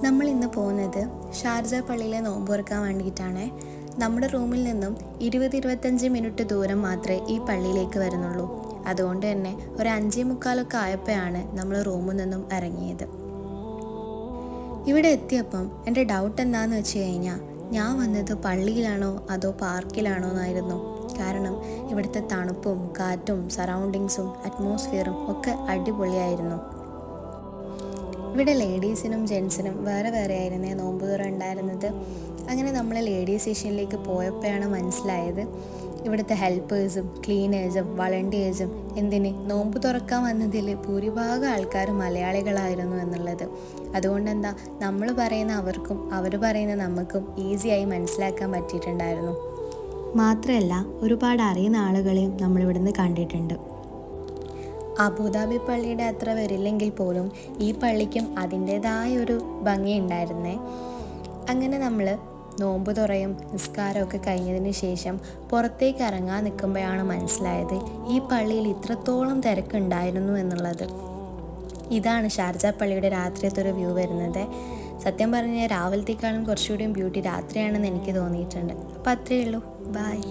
നമ്മൾ ഇന്ന് പോകുന്നത് ഷാർജ പള്ളിയിലെ നോമ്പ് തുറക്കാൻ വേണ്ടിയിട്ടാണ്. നമ്മുടെ റൂമിൽ നിന്നും 20-25 മിനിറ്റ് ദൂരം മാത്രമേ ഈ പള്ളിയിലേക്ക് വരുന്നുള്ളൂ. അതുകൊണ്ട് തന്നെ ഒരു 5:45 ആയപ്പോഴാണ് നമ്മൾ റൂമിൽ നിന്നും ഇറങ്ങിയത്. ഇവിടെ എത്തിയപ്പം എൻ്റെ ഡൗട്ട് എന്താണെന്ന് വെച്ച് കഴിഞ്ഞാൽ, ഞാൻ വന്നത് പള്ളിയിലാണോ അതോ പാർക്കിലാണോ എന്നായിരുന്നു. കാരണം ഇവിടുത്തെ തണുപ്പും കാറ്റും സറൗണ്ടിങ്സും അറ്റ്മോസ്ഫിയറും ഒക്കെ അടിപൊളിയായിരുന്നു. ഇവിടെ ലേഡീസിനും ജെൻസിനും വേറെ വേറെ ആയിരുന്നേ നോമ്പ് തുറ ഉണ്ടായിരുന്നത്. അങ്ങനെ നമ്മൾ ലേഡീസ് സെക്ഷനിലേക്ക് പോയപ്പോഴാണ് മനസ്സിലായത്, ഇവിടുത്തെ ഹെൽപ്പേഴ്സും ക്ലീനേഴ്സും വളണ്ടിയേഴ്സും എന്തിന് നോമ്പ് തുറക്കാൻ വന്നതിൽ ഭൂരിഭാഗം ആൾക്കാർ മലയാളികളായിരുന്നു എന്നുള്ളത്. അതുകൊണ്ടെന്താ, നമ്മൾ പറയുന്ന അവർക്കും അവർ പറയുന്ന നമുക്കും ഈസിയായി മനസ്സിലാക്കാൻ പറ്റിയിട്ടുണ്ടായിരുന്നു. മാത്രമല്ല, ഒരുപാട് അറിയുന്ന ആളുകളെയും നമ്മളിവിടുന്ന് കണ്ടിട്ടുണ്ട്. അബുദാബി പള്ളിയുടെ അത്ര വരില്ലെങ്കിൽ പോലും ഈ പള്ളിക്കും അതിൻ്റേതായ ഒരു ഭംഗി ഉണ്ടായിരുന്നേ. അങ്ങനെ നമ്മൾ നോമ്പ് തുറയും നിസ്കാരമൊക്കെ കഴിഞ്ഞതിന് ശേഷം പുറത്തേക്ക് ഇറങ്ങാൻ നിൽക്കുമ്പോഴാണ് മനസ്സിലായത് ഈ പള്ളിയിൽ ഇത്രത്തോളം തിരക്കുണ്ടായിരുന്നു എന്നുള്ളത്. ഇതാണ് ഷാർജ പള്ളിയുടെ രാത്രിയത്തെ ഒരു വ്യൂ വരുന്നത്. സത്യം പറഞ്ഞാൽ രാവിലത്തേക്കാളും കുറച്ചുകൂടിയും ബ്യൂട്ടി രാത്രിയാണെന്ന് എനിക്ക് തോന്നിയിട്ടുണ്ട്. അപ്പോൾ അത്രയേ ഉള്ളൂ. ബായ്.